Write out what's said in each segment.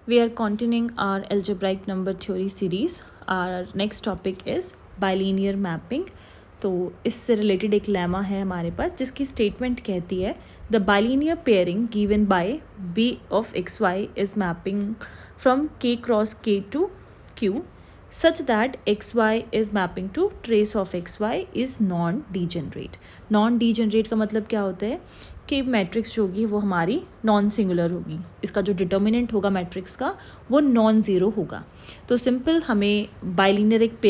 We are continuing our algebraic number theory series. Our next topic is bilinear mapping. तो इससे related एक lemma है हमारे पास जिसकी स्टेटमेंट कहती है the bilinear pairing given by b of x y is mapping from k cross k to q such that xy is mapping to trace of xy is non degenerate. Non degenerate का मतलब क्या होता है कि matrix जो होगी वो हमारी नॉन सिंगुलर होगी, इसका जो डिटर्मिनेंट होगा मैट्रिक्स का वो नॉन ज़ीरो होगा. तो सिंपल हमें बाइलिनियर एक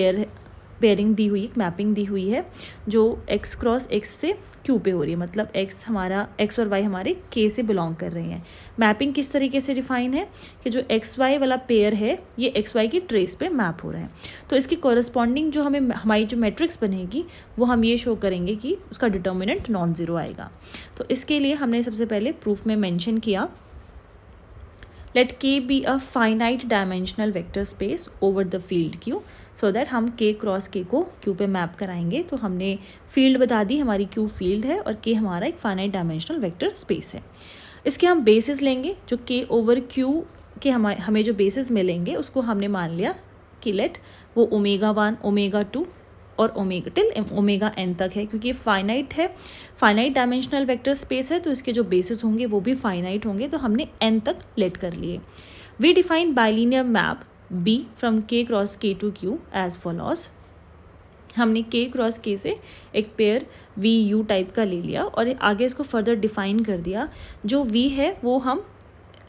पेयरिंग दी हुई, एक मैपिंग दी हुई है जो x क्रॉस x से q पे हो रही है, मतलब x और y हमारे k से बिलोंग कर रहे हैं. मैपिंग किस तरीके से डिफाइन है कि जो xy वाला पेयर है ये xy की ट्रेस पे मैप हो रहा है. तो इसकी कॉरस्पॉन्डिंग जो हमारी जो मैट्रिक्स बनेगी वो हम ये शो करेंगे कि उसका डिटर्मिनेंट नॉन ज़ीरो आएगा. तो इसके लिए हमने सबसे पहले प्रूफ में मेंशन किया let k be a finite dimensional vector space over the field q so that हम k क्रॉस k को q पे मैप कराएंगे. तो हमने फील्ड बता दी, हमारी q फील्ड है और k हमारा एक फाइनाइट डायमेंशनल वेक्टर स्पेस है. इसके हम बेसिस लेंगे, जो k ओवर q के हमें जो बेसिस मिलेंगे उसको हमने मान लिया कि लेट वो ओमेगा 1 ओमेगा 2 और ओमेगा टिल ओमेगा n तक है, क्योंकि ये फाइनाइट है, फाइनाइट डायमेंशनल वेक्टर स्पेस है तो इसके जो बेसिस होंगे वो भी फाइनाइट होंगे. तो हमने n तक लेट कर लिए. We define bilinear map b from k cross k to q as follows. हमने k क्रॉस k से एक पेयर v u टाइप का ले लिया और आगे इसको फर्दर डिफाइन कर दिया. जो v है वो हम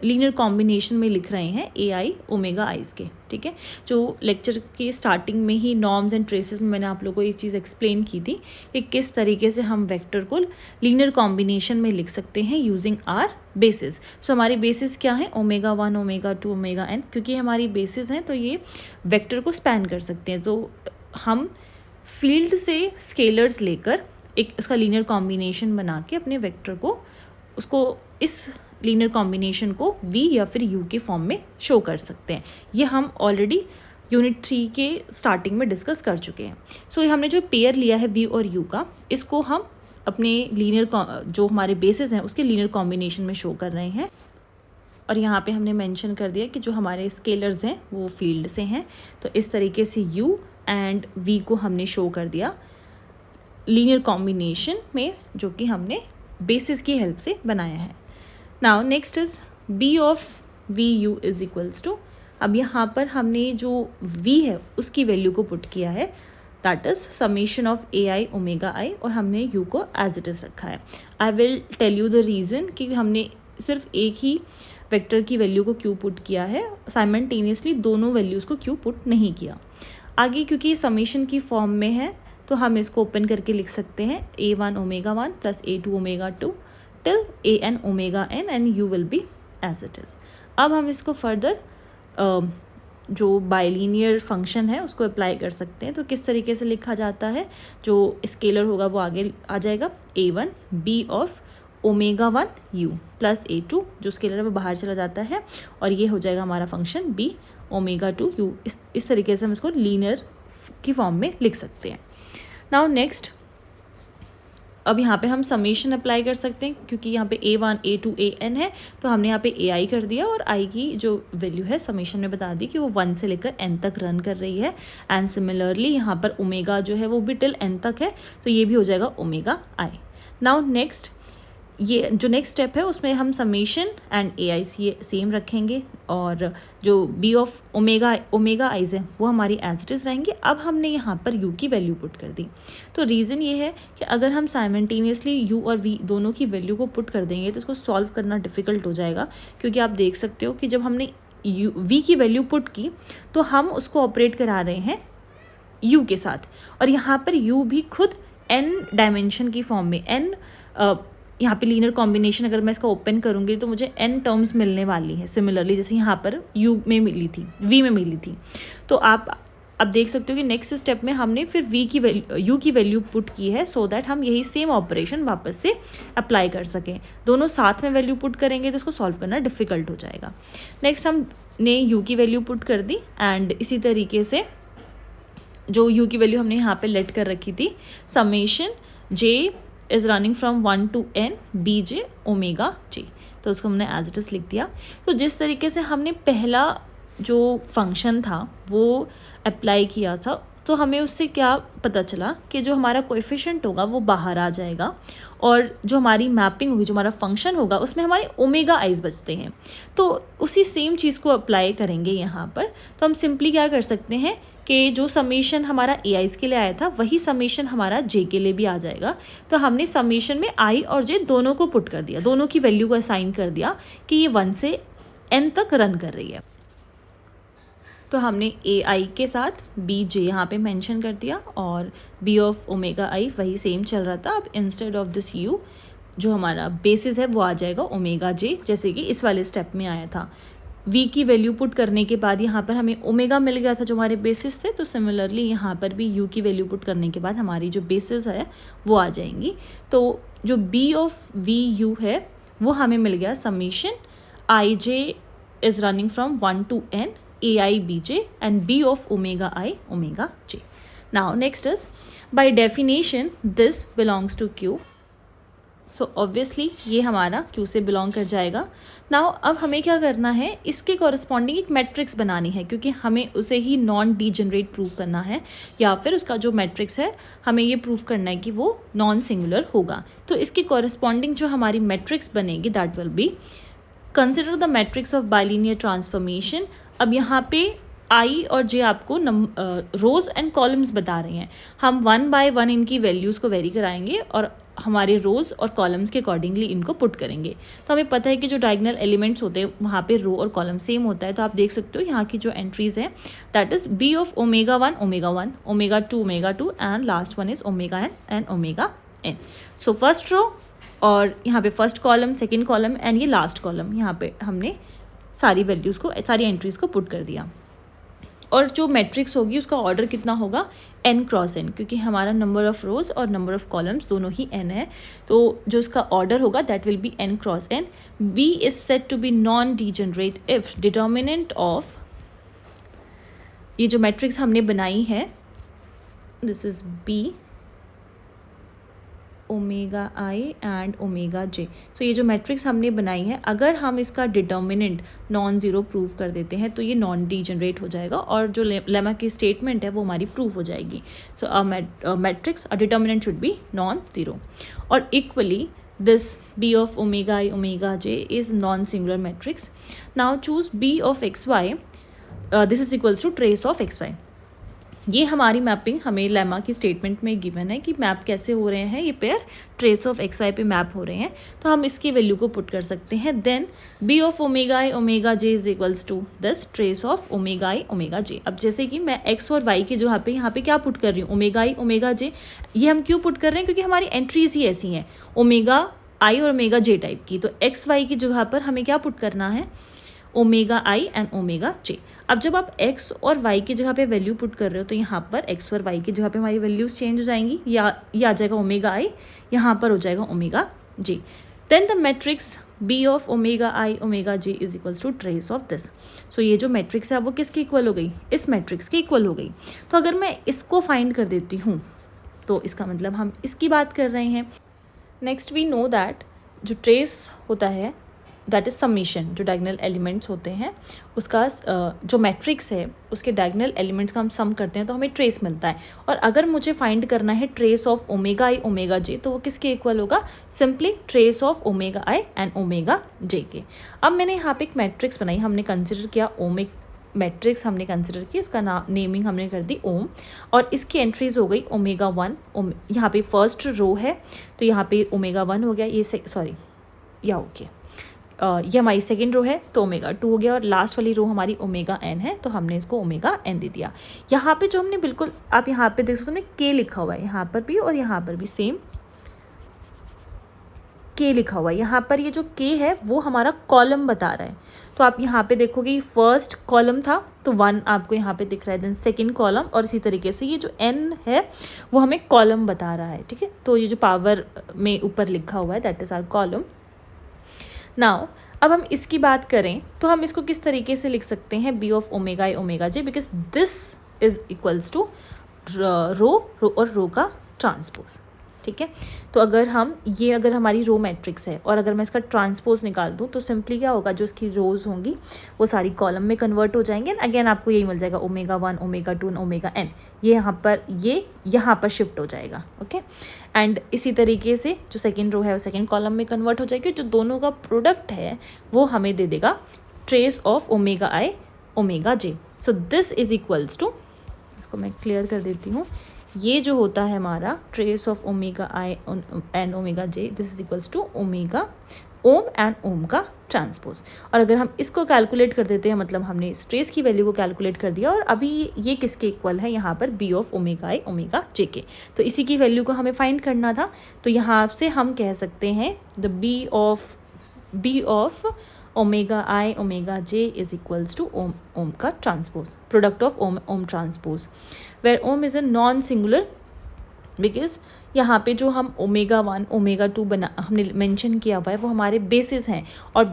लीनियर कॉम्बिनेशन में लिख रहे हैं ए आई ओमेगा आइज के, ठीक है. जो लेक्चर के स्टार्टिंग में ही नॉर्म्स एंड ट्रेसेस में मैंने आप लोगों को ये चीज़ एक्सप्लेन की थी कि किस तरीके से हम वेक्टर को लीनियर कॉम्बिनेशन में लिख सकते हैं यूजिंग आर बेसिस. सो हमारी बेसिस क्या है, ओमेगा 1 ओमेगा 2 ओमेगा n. क्योंकि हमारी बेसिस हैं तो ये वेक्टर को स्पैन कर सकते हैं. तो हम फील्ड से स्केलर्स लेकर एक इसका लीनियर कॉम्बिनेशन बना के अपने वेक्टर को उसको इस लीनियर कॉम्बिनेशन को v या फिर u के फॉर्म में शो कर सकते हैं. ये हम ऑलरेडी यूनिट 3 के स्टार्टिंग में डिस्कस कर चुके हैं. सो हमने जो पेयर लिया है v और u का, इसको हम अपने लीनियर जो हमारे बेसिस हैं उसके लीनियर कॉम्बिनेशन में शो कर रहे हैं. और यहाँ पे हमने मेंशन कर दिया कि जो हमारे स्केलर्स हैं वो फील्ड से हैं. तो इस तरीके से u एंड v को हमने शो कर दिया लीनियर कॉम्बिनेशन में, जो कि हमने बेसिस की हेल्प से बनाया है. Now next is b of v u is equals to, अब यहाँ पर हमने जो v है उसकी वैल्यू को पुट किया है, that is summation of a i omega i, और हमने u को एज इट इज़ रखा है. I will tell you the reason कि हमने सिर्फ एक ही वेक्टर की वैल्यू को क्यों पुट किया है, साइमल्टेनियसली दोनों वैल्यूज़ को क्यों पुट नहीं किया. आगे क्योंकि ये समेशन की फॉर्म में है तो हम इसको ओपन करके लिख सकते हैं a1 omega 1 plus a2 omega 2 till an omega n and u will be as it is. अब हम इसको फर्दर जो बाइलिनियर फंक्शन है उसको अप्लाई कर सकते हैं. तो किस तरीके से लिखा जाता है, जो स्केलर होगा वो आगे आ जाएगा a1 b of omega 1 u plus a2, जो स्केलर है वो बाहर चला जाता है और ये हो जाएगा हमारा फंक्शन b ओमेगा 2 u. इस तरीके से हम इसको लीनियर की फॉर्म में लिख सकते हैं. नाउ नेक्स्ट, अब यहाँ पे हम समेशन अप्लाई कर सकते हैं क्योंकि यहाँ पे a1 a2 an है तो हमने यहाँ पे ai कर दिया और i की जो वैल्यू है समेशन में बता दी कि वो 1 से लेकर n तक रन कर रही है. एंड सिमिलरली यहाँ पर ओमेगा जो है वो भी टिल n तक है तो ये भी हो जाएगा ओमेगा i. नाउ नेक्स्ट, ये जो नेक्स्ट स्टेप है उसमें हम समेशन एंड ai सेम रखेंगे और जो b ऑफ ओमेगा आइज है वो हमारी एज इट इज़ रहेंगे. अब हमने यहाँ पर u की वैल्यू पुट कर दी. तो रीज़न ये है कि अगर हम साइमल्टेनियसली u और v दोनों की वैल्यू को पुट कर देंगे तो इसको सॉल्व करना डिफ़िकल्ट हो जाएगा, क्योंकि आप देख सकते हो कि जब हमने v की वैल्यू पुट की तो हम उसको ऑपरेट करा रहे हैं u के साथ, और यहाँ पर u भी खुद n डायमेंशन की फॉर्म में यहाँ पे लीनियर कॉम्बिनेशन अगर मैं इसका ओपन करूँगी तो मुझे n टर्म्स मिलने वाली है, सिमिलरली जैसे यहाँ पर u में मिली थी, v में मिली थी. तो आप अब देख सकते हो कि नेक्स्ट स्टेप में हमने फिर u की वैल्यू पुट की है सो दैट हम यही सेम ऑपरेशन वापस से अप्लाई कर सकें. दोनों साथ में वैल्यू पुट करेंगे तो उसको सॉल्व करना डिफ़िकल्ट हो जाएगा. नेक्स्ट हमने u की वैल्यू पुट कर दी एंड इसी तरीके से जो u की वैल्यू हमने यहाँ पर लेट कर रखी थी, summation j is running from 1 to n bj omega j. तो उसको हमने एज इट इज़ लिख दिया। तो जिस तरीके से हमने पहला जो फंक्शन था वो अप्लाई किया था, तो हमें उससे क्या पता चला कि जो हमारा कोएफिशिएंट होगा वो बाहर आ जाएगा और जो हमारी मैपिंग होगी, जो हमारा फंक्शन होगा, उसमें हमारे ओमेगा आइज बचते हैं। तो उसी सेम चीज़ को अप्लाई करेंगे यहाँ पर। तो हम सिंपली क्या कर सकते हैं कि जो समेशन हमारा ए आइज़ के लिए आया था वही समेशन हमारा जे के लिए भी आ जाएगा। तो हमने समेशन में आई और जे दोनों को पुट कर दिया, दोनों की वैल्यू को असाइन कर दिया कि ये 1 से n तक रन कर रही है। तो हमने ए आई के साथ बी जे यहाँ पे मेंशन कर दिया और बी ऑफ ओमेगा आई वही सेम चल रहा था। अब इंस्टेड ऑफ दिस यू जो हमारा बेसिस है वो आ जाएगा ओमेगा जे, जैसे कि इस वाले स्टेप में आया था। वी की वैल्यू पुट करने के बाद यहाँ पर हमें ओमेगा मिल गया था जो हमारे बेसिस थे, तो सिमिलरली यहाँ पर भी यू की वैल्यू पुट करने के बाद हमारी जो बेसिस है वो आ जाएंगी। तो जो बी ऑफ वी यू है वो हमें मिल गया summation I J is running from 1 to n ai bj and b of omega I omega j. Now next is by definition this belongs to Q. So obviously ये हमारा Q से belong कर जाएगा। Now अब हमें क्या करना है, इसके कॉरस्पॉन्डिंग एक मैट्रिक्स बनानी है, क्योंकि हमें उसे ही नॉन डीजनरेट प्रूव करना है, या फिर उसका जो मैट्रिक्स है हमें ये प्रूव करना है कि वो नॉन सिंगुलर होगा। तो इसके कॉरस्पॉन्डिंग जो हमारी मैट्रिक्स बनेगी that will be consider the matrix of bilinear transformation. अब यहाँ पे आई और जे आपको रोज एंड कॉलम्स बता रहे हैं। हम 1 by 1 इनकी वैल्यूज़ को वेरी कराएंगे और हमारे रोज और कॉलम्स के अकॉर्डिंगली इनको पुट करेंगे। तो हमें पता है कि जो डायगोनल एलिमेंट्स होते हैं वहाँ पे रो और कॉलम सेम होता है। तो आप देख सकते हो यहाँ की जो एंट्रीज हैं that is b of omega 1 omega 1 omega 2 omega 2 and last one is omega n and omega n. So first row और यहाँ पे first column, second column and ये लास्ट कॉलम, यहाँ पे हमने सारी वैल्यूज़ को, सारी एंट्रीज़ को पुट कर दिया। और जो मैट्रिक्स होगी उसका ऑर्डर कितना होगा, n क्रॉस n, क्योंकि हमारा नंबर ऑफ रोज और नंबर ऑफ कॉलम्स दोनों ही n है। तो जो उसका ऑर्डर होगा that will be n cross n। b is set to be non degenerate if determinant of, ये जो मैट्रिक्स हमने बनाई है this is b omega i and omega j. तो ये जो मैट्रिक्स हमने बनाई है, अगर हम इसका डिटर्मिनेंट नॉन ज़ीरो प्रूव कर देते हैं तो ये नॉन डीजनरेट हो जाएगा और जो लेमा की स्टेटमेंट है वो हमारी प्रूफ हो जाएगी। So a matrix a determinant should be non zero. और equally this b of omega I omega j is non-singular matrix. Now choose b of xy, this is equals to trace of xy. ये हमारी mapping हमें lemma की statement में given है कि map कैसे हो रहे हैं, ये pair trace of x y पे मैप हो रहे हैं। तो हम इसकी वैल्यू को पुट कर सकते हैं। Then b of omega i omega j is equals to this trace of omega i omega j. अब जैसे कि मैं एक्स और वाई के जो यहाँ पे क्या पुट कर रही हूँ, ओमेगा आई ओमेगा जे। ये हम क्यों पुट कर रहे हैं, क्योंकि हमारी एंट्रीज ही ऐसी हैं ओमेगा आई और ओमेगा जे टाइप की। तो एक्स वाई की जगह पर हमें क्या पुट करना है, omega i and omega j. अब जब आप x और y की जगह पे वैल्यू पुट कर रहे हो तो यहाँ पर x और y की जगह पे हमारी वैल्यूज चेंज हो जाएंगी। या ये आ जाएगा ओमेगा आई, यहाँ पर हो जाएगा omega j. Then the matrix b of omega i omega j is equals to trace of this. So ये जो मैट्रिक्स है वो किसकी इक्वल हो गई, इस मैट्रिक्स की इक्वल हो गई। तो अगर मैं इसको फाइंड कर देती हूँ तो इसका मतलब हम इसकी बात कर रहे हैं। नेक्स्ट वी नो दैट जो ट्रेस होता है दैट इज समीशन, जो डायगोनल एलिमेंट्स होते हैं उसका जो मैट्रिक्स है उसके डायगोनल एलिमेंट्स का हम सम करते हैं तो हमें ट्रेस मिलता है। और अगर मुझे फाइंड करना है trace of omega i omega j तो वो किसके इक्वल होगा, simply trace of omega i and omega j के। अब मैंने यहाँ पे एक मैट्रिक्स बनाई, हमने कंसिडर किया ओमिक मैट्रिक्स, हमने कंसिडर की उसका नेमिंग हमने कर दी ओम, और इसकी एंट्रीज हो गई ओमेगा 1। यहाँ पे फर्स्ट रो है तो यहाँ पे ओमेगा 1 हो गया, ये सॉरी या ओके ये हमारी सेकेंड रो है तो ओमेगा 2 हो गया, और लास्ट वाली रो हमारी ओमेगा एन है तो हमने इसको ओमेगा एन दे दिया। यहाँ पे जो हमने बिल्कुल, आप यहाँ पे देख सकते हो के लिखा हुआ है, यहाँ पर भी और यहाँ पर भी सेम के लिखा हुआ है। यहाँ पर ये जो के है वो हमारा कॉलम बता रहा है। तो आप यहाँ पे देखोगे फर्स्ट कॉलम था तो 1 आपको यहाँ पे दिख रहा है, देन सेकेंड कॉलम, और इसी तरीके से ये जो n है वो हमें कॉलम बता रहा है। ठीक है, तो ये जो पावर में ऊपर लिखा हुआ है that is our column. Now अब हम इसकी बात करें तो हम इसको किस तरीके से लिख सकते हैं, b of omega i omega j, because this is equals to row और रो का ट्रांसपोज। ठीक है। तो अगर हमारी रो मैट्रिक्स है और अगर मैं इसका ट्रांसपोज निकाल दूँ तो सिंपली क्या होगा, जो इसकी रोज होंगी वो सारी कॉलम में कन्वर्ट हो जाएंगे। अगेन आपको यही मिल जाएगा ओमेगा 1, ओमेगा 2, ओमेगा n, ये यहाँ पर शिफ्ट हो जाएगा। ओके, एंड इसी तरीके से जो सेकेंड रो है वो सेकेंड कॉलम में कन्वर्ट हो जाएगी। जो दोनों का प्रोडक्ट है वो हमें दे देगा trace of omega i omega j। So this is equals to, इसको मैं क्लियर कर देती हूँ, ये जो होता है हमारा trace of omega i and omega j, this is equals to omega ओम एंड ओम का ट्रांसपोज। और अगर हम इसको कैलकुलेट कर देते हैं, मतलब हमने इस ट्रेस की वैल्यू को कैलकुलेट कर दिया, और अभी ये किसके इक्वल है, यहाँ पर b of omega i omega j के, तो इसी की वैल्यू को हमें फाइंड करना था। तो यहाँ से हम कह सकते हैं the b of omega i omega j is equals to ओम का ट्रांसपोज, प्रोडक्ट ऑफ ओम ट्रांसपोज, वेयर ओम is a non singular, because यहाँ पे जो हम ओमेगा 1 ओमेगा 2 हमने मेंशन किया हुआ है वो हमारे बेसिस हैं, और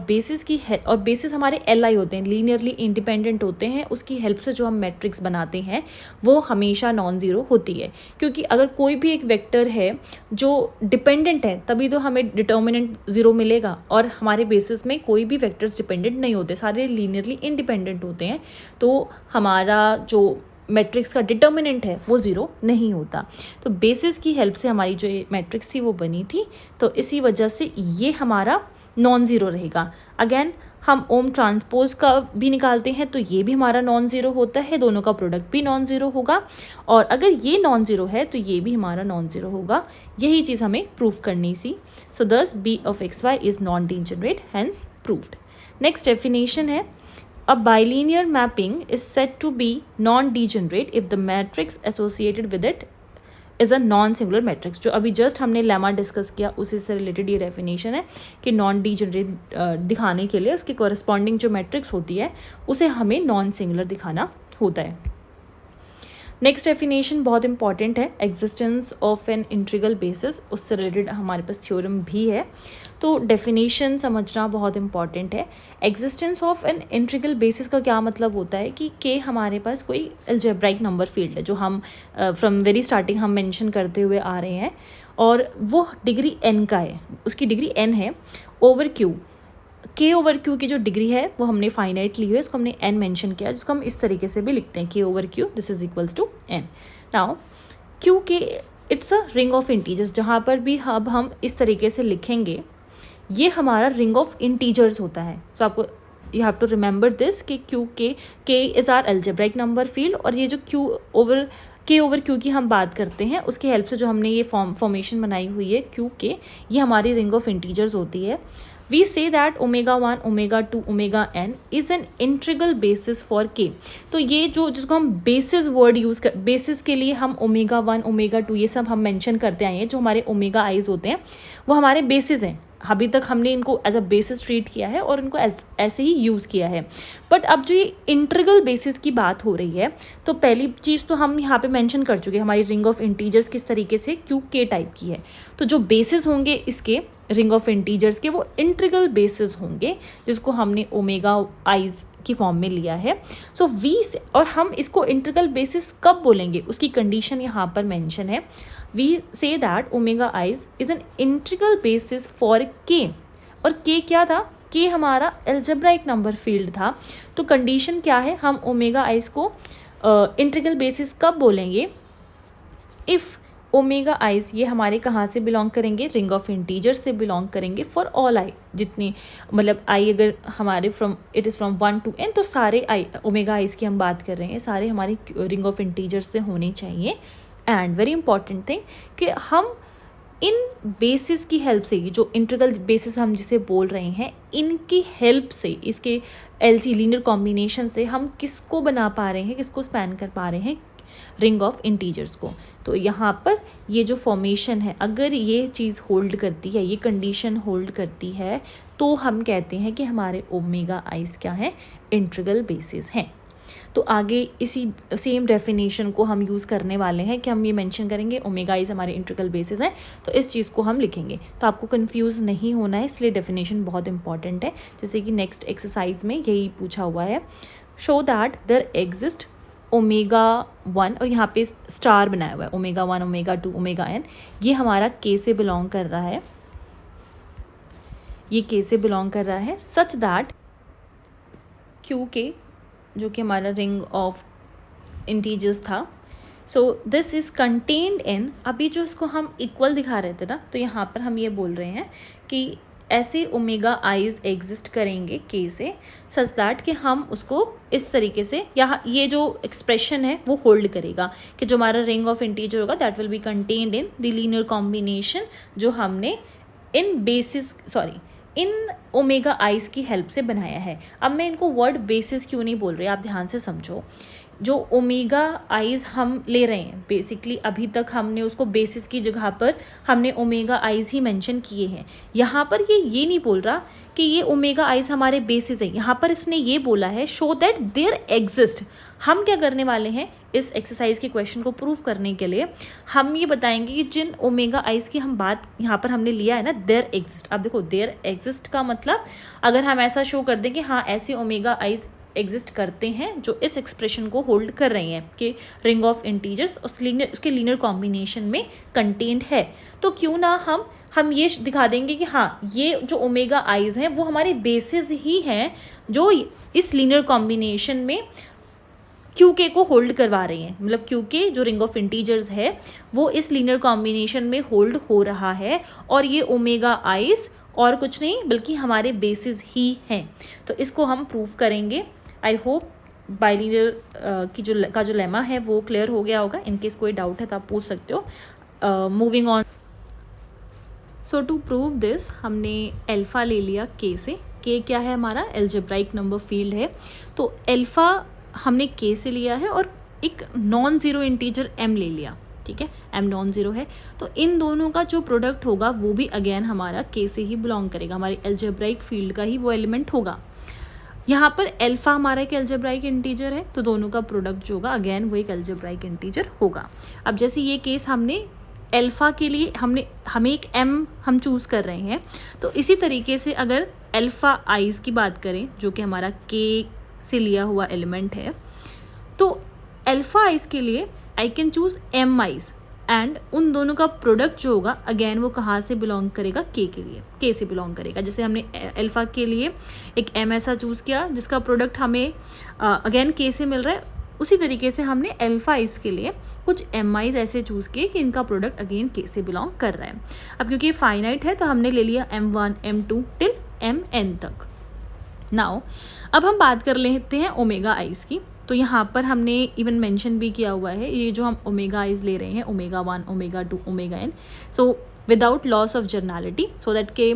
बेसिस हमारे LI होते हैं, लीनियरली इंडिपेंडेंट होते हैं। उसकी हेल्प से जो हम मैट्रिक्स बनाते हैं वो हमेशा नॉन ज़ीरो होती है, क्योंकि अगर कोई भी एक वेक्टर है जो डिपेंडेंट है तभी तो हमें डिटर्मिनेंट ज़ीरो मिलेगा, और हमारे बेसिस में कोई भी वेक्टर्स डिपेंडेंट नहीं होते, सारे लीनियरली इंडिपेंडेंट होते हैं, तो हमारा जो मैट्रिक्स का डिटर्मिनेंट है वो ज़ीरो नहीं होता। तो बेसिस की हेल्प से हमारी जो मैट्रिक्स थी वो बनी थी, तो इसी वजह से ये हमारा नॉन ज़ीरो रहेगा। अगेन हम ओम ट्रांसपोज का भी निकालते हैं तो ये भी हमारा नॉन ज़ीरो होता है, दोनों का प्रोडक्ट भी नॉन ज़ीरो होगा, और अगर ये नॉन ज़ीरो है तो ये भी हमारा नॉन ज़ीरो होगा। यही चीज़ हमें प्रूफ करनी थी। So this b of xy is non degenerate, hence proved. Next definition है, a bilinear mapping is said to be non-degenerate if the matrix associated with it is a non-singular matrix। जो अभी just हमने lemma discuss किया उसी से related ये definition है कि नॉन डीजेनरेट दिखाने के लिए उसकी कॉरेस्पॉन्डिंग जो मैट्रिक्स होती है उसे हमें नॉन सिंगुलर दिखाना होता है। नेक्स्ट डेफिनेशन बहुत इंपॉर्टेंट है, existence of N integral basis, उससे रिलेटेड हमारे पास थ्योरम भी है, तो डेफिनेशन समझना बहुत इंपॉर्टेंट है। Existence of N integral basis का क्या मतलब होता है कि के हमारे पास कोई अलजेब्राइक नंबर फील्ड है जो हम फ्रॉम वेरी स्टार्टिंग हम मेंशन करते हुए आ रहे हैं, और वो डिग्री n का है, उसकी डिग्री n है ओवर क्यू। के ओवर क्यू की जो डिग्री है वो हमने फाइनाइट ली हुई है, इसको हमने n मेंशन किया, जिसको हम इस तरीके से भी लिखते हैं, K over Q this is equals to n। Now Q K it's a ring of integers, जहाँ पर भी अब हम इस तरीके से लिखेंगे ये हमारा रिंग ऑफ इंटीजर्स होता है। सो आपको you have to remember this कि Q K is our algebraic number field, और ये जो के ओवर क्यू की हम बात करते हैं उसकी हेल्प से जो हमने ये फॉर्मेशन बनाई हुई है क्यू के, ये हमारी रिंग ऑफ इंटीजर्स होती है। We say that omega 1, omega 2, omega n is an integral basis for k। तो ये जिसको हम बेसिस वर्ड यूज़ कर, बेसिस के लिए हम ओमेगा 1, ओमेगा 2 ये सब हम मेंशन करते आए हैं, जो हमारे ओमेगा आइज होते हैं वो हमारे बेसिस हैं। अभी तक हमने इनको एज अ बेसिस ट्रीट किया है और इनको ऐसे ही यूज़ किया है। बट अब जो ये इंटीग्रल बेसिस की बात हो रही है, तो पहली चीज़ तो हम यहाँ पे मेंशन कर चुके हैं, हमारी रिंग ऑफ इंटीजर्स किस तरीके से क्यू के टाइप की है। तो जो बेसिस होंगे इसके रिंग ऑफ इंटीजर्स के वो इंटीग्रल बेसिस होंगे, जिसको हमने ओमेगा आइज की फॉर्म में लिया है। सो वी, और हम इसको इंटीग्रल बेसिस कब बोलेंगे उसकी कंडीशन यहाँ पर मेंशन है। We say that omega i's is an integral basis for K, और के क्या था, के हमारा अलजेब्राइक नंबर फील्ड था। तो कंडीशन क्या है, हम ओमेगा आइज को इंटीग्रल बेसिस कब बोलेंगे, इफ़ ओमेगा आइज ये हमारे कहाँ से बिलोंग करेंगे, रिंग ऑफ इंटीजर से बिलोंग करेंगे फॉर ऑल आई, जितनी मतलब आई अगर हमारे it is from 1 to n, तो सारे आई ओमेगा आइज की हम बात कर रहे हैं, सारे हमारे रिंग ऑफ इंटीजर से होने चाहिए। एंड वेरी इंपॉर्टेंट थिंग कि हम इन बेसिस की हेल्प से, जो इंटीग्रल बेसिस हम जिसे बोल रहे हैं, इनकी हेल्प से, इसके LC लीनियर कॉम्बिनेशन से हम किसको बना पा रहे हैं, किसको स्पैन कर पा रहे हैं, रिंग ऑफ इंटीजर्स को। तो यहाँ पर ये जो फॉर्मेशन है, अगर ये चीज़ होल्ड करती है, ये कंडीशन होल्ड करती है, तो हम कहते हैं कि हमारे ओमेगा आइज क्या है, इंटीग्रल बेसिस हैं। तो आगे इसी सेम डेफिनेशन को हम यूज़ करने वाले हैं कि हम ये मेंशन करेंगे ओमेगा आइज हमारे इंटीग्रल बेसिस हैं, तो इस चीज़ को हम लिखेंगे। तो आपको कंफ्यूज नहीं होना है, इसलिए डेफिनेशन बहुत इंपॉर्टेंट है। जैसे कि नेक्स्ट एक्सरसाइज में यही पूछा हुआ है, show that there exist omega 1 और यहाँ पे स्टार बनाया हुआ है ओमेगा 1, ओमेगा 2, ओमेगा n, ये हमारा K से बिलोंग कर रहा है, ये K से बिलोंग कर रहा है सच दैट QK जो कि हमारा रिंग ऑफ इंटीजर्स था, so this is contained in, अभी जो इसको हम इक्वल दिखा रहे थे ना, तो यहाँ पर हम ये बोल रहे हैं कि ऐसे ओमेगा आइज एग्जिस्ट करेंगे K से सच दैट कि हम उसको इस तरीके से, यहाँ ये जो एक्सप्रेशन है वो होल्ड करेगा कि जो हमारा रिंग ऑफ इंटीजर होगा that will B contained in the linear combination जो हमने इन ओमेगा आइज की हेल्प से बनाया है। अब मैं इनको वर्ड बेसिस क्यों नहीं बोल रही, आप ध्यान से समझो। जो ओमेगा आइज हम ले रहे हैं बेसिकली, अभी तक हमने उसको बेसिस की जगह पर हमने ओमेगा आइज ही मेंशन किए हैं। यहाँ पर ये नहीं बोल रहा कि ये ओमेगा आइज हमारे बेसिस है, यहाँ पर इसने ये बोला है शो दैट देयर एग्जिस्ट। हम क्या करने वाले हैं इस एक्सरसाइज के क्वेश्चन को प्रूव करने के लिए, हम ये बताएंगे कि जिन ओमेगा आइज की हम बात यहाँ पर हमने लिया है ना, देयर एग्जिस्ट। अब देखो देयर एग्जिस्ट का मतलब अगर हम ऐसा शो कर दें कि हाँ ऐसे ओमेगा आइज एग्जिस्ट करते हैं जो इस एक्सप्रेशन को होल्ड कर रही हैं कि रिंग ऑफ इंटीजर्स उसके लीनियर कॉम्बिनेशन में कंटेन्ड है, तो क्यों ना हम ये दिखा देंगे कि हाँ ये जो ओमेगा आइज हैं वो हमारे बेसिस ही हैं जो इस लीनियर कॉम्बिनेशन में QK को होल्ड करवा रही हैं। मतलब QK जो रिंग ऑफ इंटीजर्स है वो इस लीनियर कॉम्बिनेशन में होल्ड हो रहा है और ये ओमेगा आइज और कुछ नहीं बल्कि हमारे बेसिस ही हैं। तो इसको हम प्रूव करेंगे। आई होप बाइलिनियर की जो लेमा है वो क्लियर हो गया होगा। इनकेस कोई डाउट है तो आप पूछ सकते हो। Moving on, so to prove this हमने अल्फ़ा ले लिया K से। K क्या है हमारा एल्जेब्राइक नंबर फील्ड है, तो अल्फ़ा हमने K से लिया है और एक नॉन ज़ीरो इंटीजर M ले लिया, ठीक है, M नॉन ज़ीरो है, तो इन दोनों का जो प्रोडक्ट होगा वो भी अगेन हमारा K से ही बिलोंग करेगा, हमारी एल्जेब्राइक फील्ड का ही वो एलिमेंट होगा। यहाँ पर अल्फ़ा हमारा एक एल्जेब्राइक इंटीजर है तो दोनों का प्रोडक्ट जो होगा अगेन वो एक एल्जेब्राइक इंटीजर होगा। अब जैसे ये केस हमने अल्फ़ा के लिए हमें एक M हम चूज़ कर रहे हैं, तो इसी तरीके से अगर अल्फ़ा आइज़ की बात करें जो कि हमारा K से लिया हुआ एलिमेंट है, तो अल्फ़ा आइज़ के लिए I can choose M eyes and उन दोनों का प्रोडक्ट जो होगा अगेन वो कहाँ से बिलोंग करेगा K के लिए, K से बिलोंग करेगा। जैसे हमने अल्फ़ा के लिए एक M ऐसा चूज़ किया जिसका प्रोडक्ट हमें अगेन K से मिल रहा है, उसी तरीके से हमने अल्फ़ा आइज़ के लिए कुछ M आइज़ ऐसे चूज़ किए कि इनका प्रोडक्ट अगेन K से बिलोंग कर रहा है। अब क्योंकि ये फाइनाइट है तो हमने ले लिया M1 M2 टिल Mn तक। नाउ अब हम बात कर लेते हैं ओमेगा आइज़ की, तो यहाँ पर हमने इवन मेंशन भी किया हुआ है ये जो हम ओमेगा आइज़ ले रहे हैं omega 1, omega 2, omega n, so without loss of generality so that के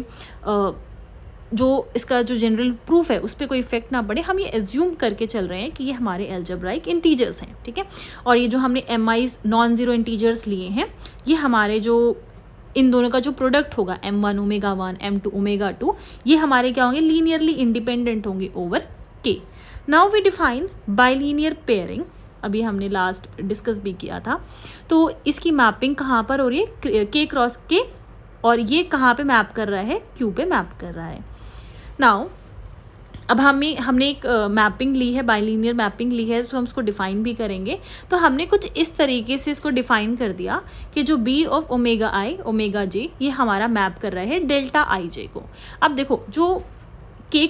जो इसका जो जनरल प्रूफ है उस पर कोई इफेक्ट ना पड़े, हम ये एज्यूम करके चल रहे हैं कि ये हमारे एल्जेब्राइक इंटीजर्स हैं, ठीक है। और ये जो हमने M eyes non zero integers लिए हैं ये हमारे जो इन दोनों का जो प्रोडक्ट होगा M1 ओमेगा 1 M2 ओमेगा 2 ये हमारे क्या होंगे लीनियरली इंडिपेंडेंट होंगे over K। Now we define bilinear pairing, अभी हमने लास्ट डिस्कस भी किया था, तो इसकी मैपिंग कहाँ पर हो रही है K क्रॉस K और ये कहाँ पे मैप कर रहा है Q पे मैप कर रहा है। नाउ अब हमने एक मैपिंग ली है, बाइलीनियर मैपिंग ली है, तो हम उसको डिफाइन भी करेंगे। तो हमने कुछ इस तरीके से इसको डिफाइन कर दिया कि जो B of omega I omega J ये हमारा मैप कर रहा है डेल्टा IJ को। अब देखो जो K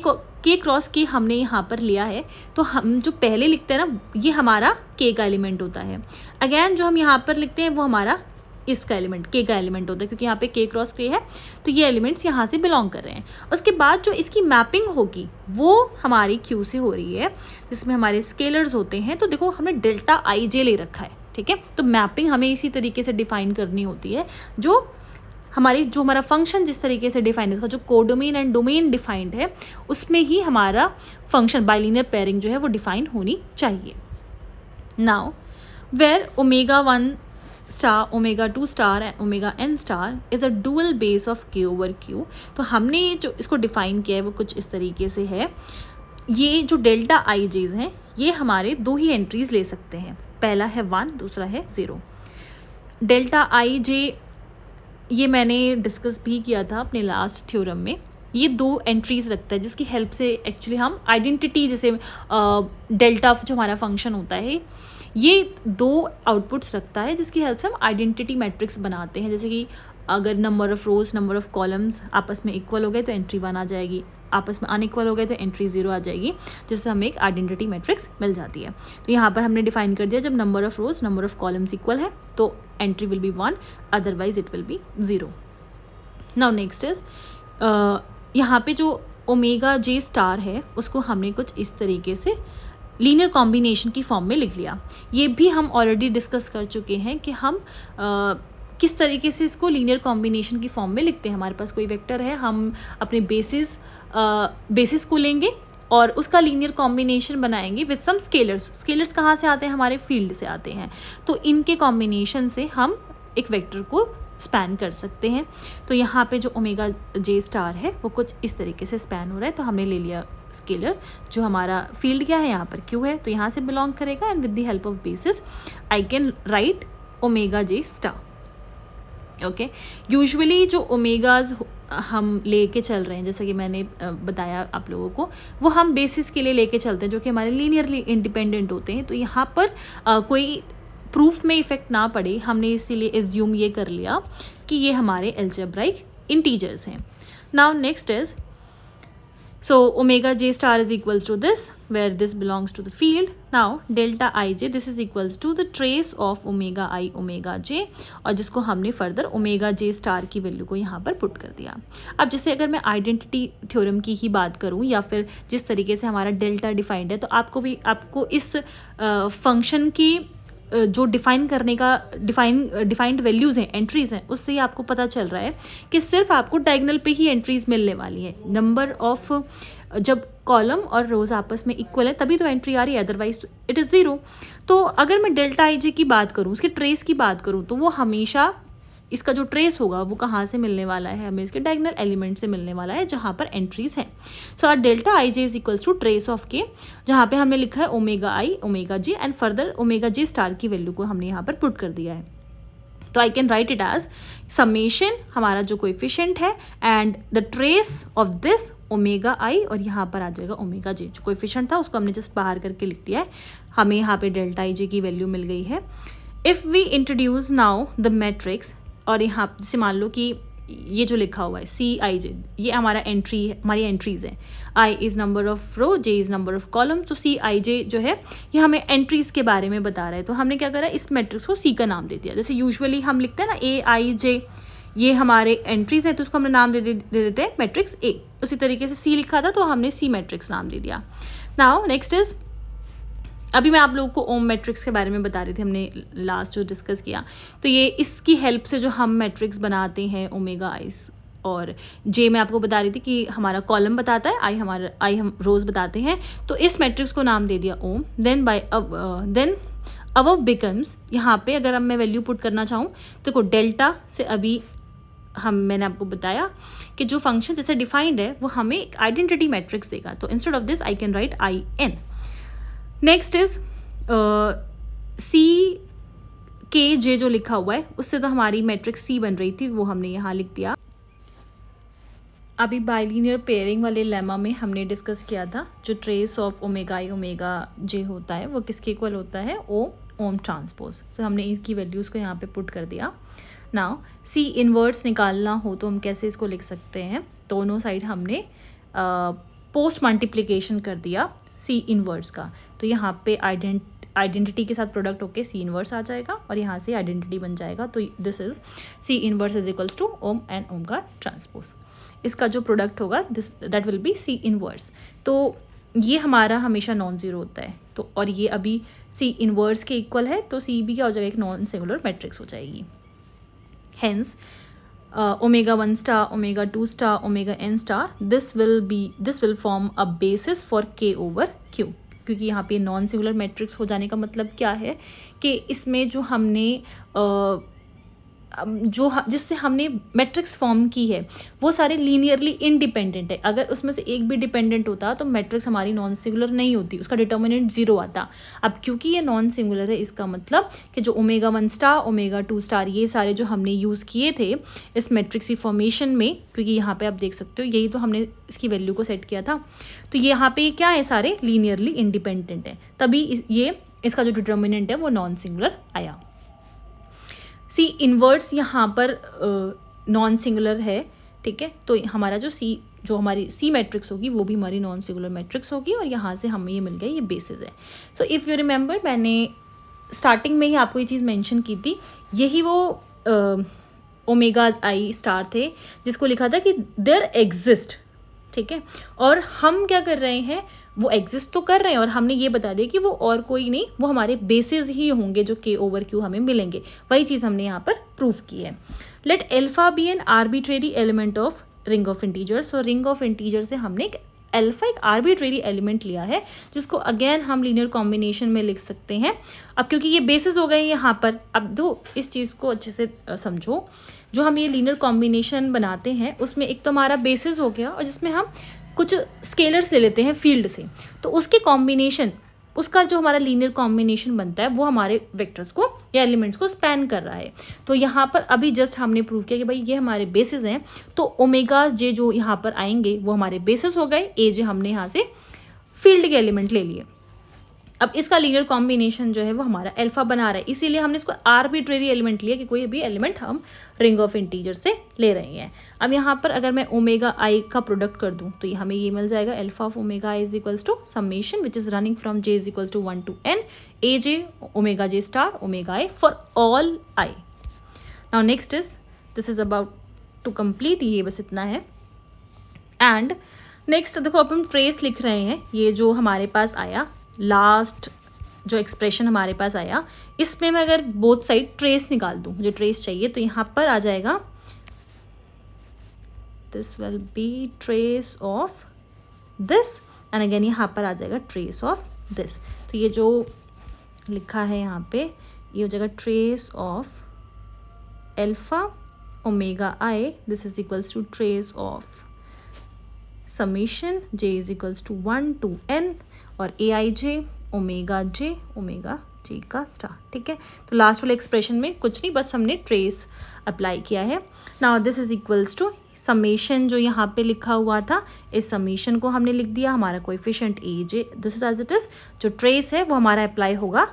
क्रॉस K हमने यहाँ पर लिया है, तो हम जो पहले लिखते हैं ना ये हमारा K का एलिमेंट होता है, अगेन जो हम यहाँ पर लिखते हैं वो हमारा इसका एलिमेंट K का एलिमेंट होता है, क्योंकि यहाँ पे K क्रॉस K है तो ये एलिमेंट्स यहाँ से बिलोंग कर रहे हैं। उसके बाद जो इसकी मैपिंग होगी वो हमारी Q से हो रही है जिसमें हमारे स्केलर्स होते हैं। तो देखो हमने डेल्टा IJ ले रखा है, ठीक है, तो मैपिंग हमें इसी तरीके से डिफाइन करनी होती है, जो हमारा फंक्शन जिस तरीके से डिफाइन है, उसका जो कोडोमेन एंड डोमेन डिफाइंड है उसमें ही हमारा फंक्शन बाइलीनियर पेयरिंग जो है वो डिफाइन होनी चाहिए। Now where omega 1 star omega 2 star and omega n star is a dual base of K over Q, तो हमने जो इसको डिफाइन किया है वो कुछ इस तरीके से है। ये जो डेल्टा IJs हैं ये हमारे दो ही एंट्रीज ले सकते हैं, पहला है 1 दूसरा है 0। डेल्टा IJ ये मैंने डिस्कस भी किया था अपने लास्ट थ्योरम में ये 2 एंट्रीज रखता है जिसकी हेल्प से एक्चुअली हम आइडेंटिटी, जैसे डेल्टा जो हमारा फंक्शन होता है, ये 2 आउटपुट्स रखता है जिसकी हेल्प से हम आइडेंटिटी मैट्रिक्स बनाते हैं। जैसे कि अगर number of rows, number of columns आपस में इक्वल हो गए तो एंट्री 1 आ जाएगी, आपस में अनइक्वल हो गए तो एंट्री 0 आ जाएगी, जिससे हमें एक आइडेंटिटी मैट्रिक्स मिल जाती है। तो यहाँ पर हमने डिफाइन कर दिया, जब number of rows, number of columns equal है तो entry will be 1, otherwise it will be 0। Now next is, यहाँ पे जो ओमेगा जे स्टार है उसको हमने कुछ इस तरीके से लीनियर कॉम्बिनेशन की फॉर्म में लिख लिया। ये भी हम ऑलरेडी डिस्कस कर चुके हैं कि हम किस तरीके से इसको लीनियर कॉम्बिनेशन की फॉर्म में लिखते हैं। हमारे पास कोई वेक्टर है, हम अपने बेसिस को लेंगे और उसका लीनियर कॉम्बिनेशन बनाएंगे विद सम स्केलर्स। स्केलर्स कहाँ से आते हैं? हमारे फील्ड से आते हैं। तो इनके कॉम्बिनेशन से हम एक वेक्टर को स्पैन कर सकते हैं। तो यहाँ पे जो ओमेगा जे स्टार है वो कुछ इस तरीके से स्पैन हो रहा है। तो हमने ले लिया स्केलर, जो हमारा फील्ड क्या है यहाँ पर क्यू है, तो यहाँ से बिलोंग करेगा, and with the help of basis I can right omega j star. Okay, usually जो ओमेगाज हम लेके चल रहे हैं, जैसे कि मैंने बताया आप लोगों को, वो हम बेसिस के लिए लेके चलते हैं जो कि हमारे लीनियरली इंडिपेंडेंट होते हैं। तो यहाँ पर कोई प्रूफ में इफेक्ट ना पड़े, हमने इसीलिए एज्यूम ये कर लिया कि ये हमारे अलजेब्राइक इंटीजर्स हैं। Now next is, so omega j star is equals to this, where this belongs to the field. Now delta ij, this is equals to the trace of omega I omega j, और जिसको हमने further omega j star की value को यहाँ पर put कर दिया। अब जैसे अगर मैं आइडेंटिटी थ्योरम की ही बात करूँ या फिर जिस तरीके से हमारा डेल्टा डिफाइंड है, तो आपको इस फंक्शन की जो डिफाइन करने का डिफाइंड वैल्यूज़ हैं, एंट्रीज़ हैं, उससे ही आपको पता चल रहा है कि सिर्फ आपको डायगोनल पे ही एंट्रीज़ मिलने वाली है। नंबर ऑफ जब कॉलम और रोज़ आपस में इक्वल है तभी तो एंट्री आ रही है, अदरवाइज इट इज़ 0। तो अगर मैं डेल्टा आई जे की बात करूँ, उसके ट्रेस की बात करूँ, तो वो हमेशा इसका जो ट्रेस होगा वो कहाँ से मिलने वाला है? हमें इसके डायगोनल एलिमेंट से मिलने वाला है जहाँ पर एंट्रीज हैं। So r delta i j is equals to trace of K, जहाँ पे हमने लिखा है omega i omega j, and further omega j star की वैल्यू को हमने यहाँ पर पुट कर दिया है। तो I can write it as summation, हमारा जो कोएफिशिएंट है, and the trace of this omega i, और यहाँ पर आ जाएगा ओमेगा जे। जो कोएफिशिएंट था उसको हमने जस्ट बाहर करके लिख दिया है, हमें यहाँ पे डेल्टा आई जे की वैल्यू मिल गई है। If we introduce now the matrix, और यहाँ से मान लो कि ये जो लिखा हुआ है सी आई जे, ये हमारा एंट्री है, हमारी एंट्रीज हैं। I is number of row, j is number of column. तो सी आई जे जो है ये हमें एंट्रीज के बारे में बता रहा है। तो हमने क्या करा, इस मैट्रिक्स को सी का नाम दे दिया। जैसे यूजुअली हम लिखते हैं ना ए आई जे, ये हमारे एंट्रीज हैं, तो उसको हमने नाम दे देते हैं मैट्रिक्स ए। उसी तरीके से सी लिखा था तो हमने सी मैट्रिक्स नाम दे दिया। नाउ नेक्स्ट इज, अभी मैं आप लोगों को ओम मैट्रिक्स के बारे में बता रही थी, हमने लास्ट जो डिस्कस किया। तो ये इसकी हेल्प से जो हम मैट्रिक्स बनाते हैं ओमेगा आइस, और जे मैं आपको बता रही थी कि हमारा कॉलम बताता है, आई हम रोज बताते हैं। तो इस मैट्रिक्स को नाम दे दिया ओम। देन अबव बिकम्स, यहाँ पे अगर अब मैं वैल्यू पुट करना चाहूँ तो देखो डेल्टा से अभी मैंने आपको बताया कि जो फंक्शन जैसे डिफाइंड है वो हमें एक आइडेंटिटी मैट्रिक्स देगा। तो instead of this I can write I n. Next is c k j जो लिखा हुआ है उससे तो हमारी मैट्रिक्स सी बन रही थी, वो हमने यहाँ लिख दिया। अभी बाइलिनियर पेयरिंग वाले लेमा में हमने डिस्कस किया था जो trace of omega i omega j होता है वो किसके इक्वल होता है? ओम ट्रांसपोज। तो हमने इसकी वैल्यूज़ को यहाँ पे पुट कर दिया। नाउ सी इनवर्स निकालना हो तो हम कैसे इसको लिख सकते हैं? दोनों साइड हमने पोस्ट मल्टीप्लिकेशन कर दिया सी इनवर्स का। तो यहाँ पे आइडेंटिटी के साथ प्रोडक्ट होके सी इनवर्स आ जाएगा और यहाँ से आइडेंटिटी बन जाएगा। तो this is c inverse is equals to ओम एंड ओम का ट्रांसपोज। इसका जो प्रोडक्ट होगा that will be c inverse. तो ये हमारा हमेशा नॉन ज़ीरो होता है। तो और ये अभी सी इनवर्स के इक्वल है, तो सी भी क्या हो जाएगा? एक नॉन सिंगुलर मैट्रिक्स हो जाएगी। Hence omega 1 star, omega 2 star, omega n star, this will form a basis for k over q। क्योंकि यहाँ पे नॉन सिंगुलर मैट्रिक्स हो जाने का मतलब क्या है कि इसमें जो हमने जिससे हमने मैट्रिक्स फॉर्म की है वो सारे लीनियरली इंडिपेंडेंट है। अगर उसमें से एक भी डिपेंडेंट होता तो मैट्रिक्स हमारी नॉन सिंगुलर नहीं होती, उसका डिटर्मिनेंट 0 आता। अब क्योंकि ये नॉन सिंगुलर है, इसका मतलब कि जो ओमेगा 1 स्टार ओमेगा 2 स्टार ये सारे जो हमने यूज़ किए थे इस मैट्रिक्स की फॉर्मेशन में, क्योंकि यहाँ पे आप देख सकते हो यही तो हमने इसकी वैल्यू को सेट किया था, तो ये यहाँ पे क्या है, सारे लीनियरली इंडिपेंडेंट है, तभी ये इसका जो डिटर्मिनेंट है वो नॉन सिंगुलर आया। सी इन्वर्ट्स यहाँ पर नॉन सिंगुलर है, ठीक है, तो हमारा जो हमारी सी मैट्रिक्स होगी वो भी हमारी नॉन सिंगुलर मैट्रिक्स होगी, और यहाँ से हमें ये मिल गया, ये बेसिस है। सो इफ़ यू रिमेंबर, मैंने स्टार्टिंग में ही आपको ये चीज़ मेंशन की थी, यही वो ओमेगाज आई स्टार थे जिसको लिखा था कि देयर एग्जिस्ट, ठीक है, और हम क्या कर रहे हैं, वो एग्जिस्ट तो कर रहे हैं और हमने ये बता दिया कि वो और कोई नहीं, वो हमारे बेसिस ही होंगे जो k/q हमें मिलेंगे, वही चीज़ हमने यहाँ पर प्रूफ की है। Let alpha be an arbitrary element of ring of integers, और रिंग ऑफ इंटीजर से हमने एक आर्बिट्रेरी एलिमेंट लिया है जिसको अगेन हम लीनियर कॉम्बिनेशन में लिख सकते हैं। अब क्योंकि ये बेसिस हो गए यहाँ पर, अब दो इस चीज़ को अच्छे से समझो, जो हम ये लीनियर कॉम्बिनेशन बनाते हैं उसमें एक तो हमारा बेसिस हो गया, और जिसमें हम कुछ स्केलर्स ले लेते हैं फील्ड से, तो उसके कॉम्बिनेशन, उसका जो हमारा लीनियर कॉम्बिनेशन बनता है वो हमारे वेक्टर्स को या एलिमेंट्स को स्पैन कर रहा है। तो यहाँ पर अभी जस्ट हमने प्रूव किया कि भाई ये हमारे बेसिस हैं, तो ओमेगा जे जो यहाँ पर आएंगे वो हमारे बेसिस हो गए, ए जे हमने यहाँ से फील्ड के एलिमेंट ले लिए। अब इसका लीनियर कॉम्बिनेशन जो है वो हमारा अल्फा बना रहा है, इसीलिए हमने इसको आर्बिट्रेरी एलिमेंट लिया कि कोई भी एलिमेंट हम रिंग ऑफ इंटीजर से ले रहे हैं। अब यहाँ पर अगर मैं ओमेगा आई का प्रोडक्ट कर दूँ तो हमें ये मिल जाएगा, alpha of omega i is equals to summation which is running from j is equals to 1 to n a j omega j star omega i for all i. Now next is, this is about to complete, ये बस इतना है। And next देखो, अपन trace लिख रहे हैं, ये जो हमारे पास आया लास्ट जो एक्सप्रेशन हमारे पास आया, इसमें मैं अगर बोथ साइड ट्रेस निकाल दूं, मुझे ट्रेस चाहिए, तो यहाँ पर आ जाएगा this will be trace of this, and again यहाँ पर आ जाएगा ट्रेस ऑफ दिस। तो ये जो लिखा है यहाँ पे, ये हो जाएगा trace of alpha omega i, this is equals to trace of summation j is equals to 1 to n और ए आई जे ओमेगा जे का स्टार, ठीक है। तो लास्ट वाले एक्सप्रेशन में कुछ नहीं, बस हमने ट्रेस अप्लाई किया है। Now this is equals to summation जो यहाँ पे लिखा हुआ था, इस समेशन को हमने लिख दिया, हमारा coefficient a j, this is as it is, जो ट्रेस है वो हमारा अप्लाई होगा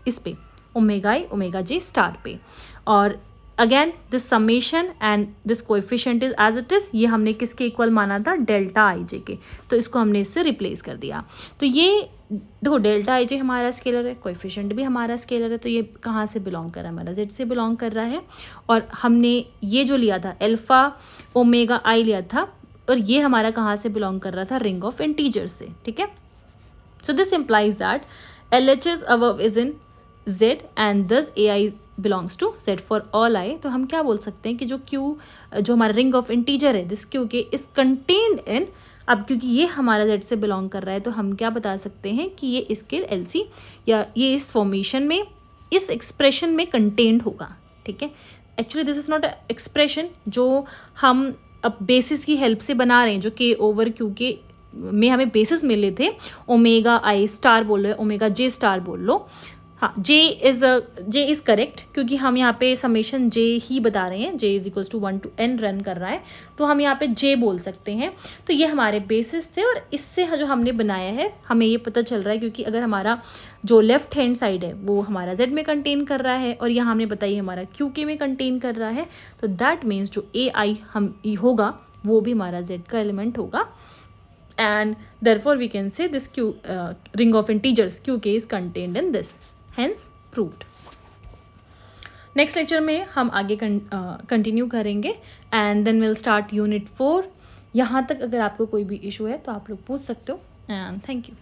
इस पे omega i omega j star पे, और again this summation and this coefficient is as it is, ये हमने किसके इक्वल माना था, डेल्टा आई जे के, तो इसको हमने इससे रिप्लेस कर दिया। तो ये देखो डेल्टा आई जे हमारा स्केलर है, कोएफिशिएंट भी हमारा स्केलर है, तो ये कहाँ से बिलोंग कर रहा है, हमारा जेड से बिलोंग कर रहा है, और हमने ये जो लिया था अल्फा ओमेगा आई लिया था, और ये हमारा कहाँ से बिलोंग कर रहा था, रिंग ऑफ इंटीजर से, ठीक है। So this implies that LHS above is in Z and thus AI belongs to Z for all I। तो हम क्या बोल सकते हैं कि जो Q जो हमारा रिंग ऑफ इंटीजर है दिस Q के इज कंटेन्ड इन, अब क्योंकि ये हमारा Z से बिलोंग कर रहा है तो हम क्या बता सकते हैं कि ये इसके LC या ये इस फॉर्मेशन में इस एक्सप्रेशन में कंटेन्ड होगा, ठीक है। Actually this is not expression जो हम अब बेसिस की हेल्प से बना रहे हैं, जो k/q के में हमें बेसिस मिले थे, ओमेगा आई स्टार बोल लो, ओमेगा जे स्टार बोल लो, हाँ जे इज़ करेक्ट, क्योंकि हम यहाँ पे समेशन जे ही बता रहे हैं, j is equals to 1 to n run कर रहा है, तो हम यहाँ पे जे बोल सकते हैं। तो ये हमारे बेसिस थे, और इससे जो हमने बनाया है हमें ये पता चल रहा है, क्योंकि अगर हमारा जो लेफ्ट हैंड साइड है वो हमारा z में कंटेन कर रहा है, और यहाँ हमने बताई हमारा QK में कंटेन कर रहा है, तो दैट मीन्स जो AI हम होगा वो भी हमारा z का एलिमेंट होगा, and therefore we can say this ring of integers QK is contained in this, hence proved। Next lecture में हम आगे कंटिन्यू करेंगे, and then will start unit 4। यहाँ तक अगर आपको कोई भी इशू है तो आप लोग पूछ सकते हो, एंड थैंक यू।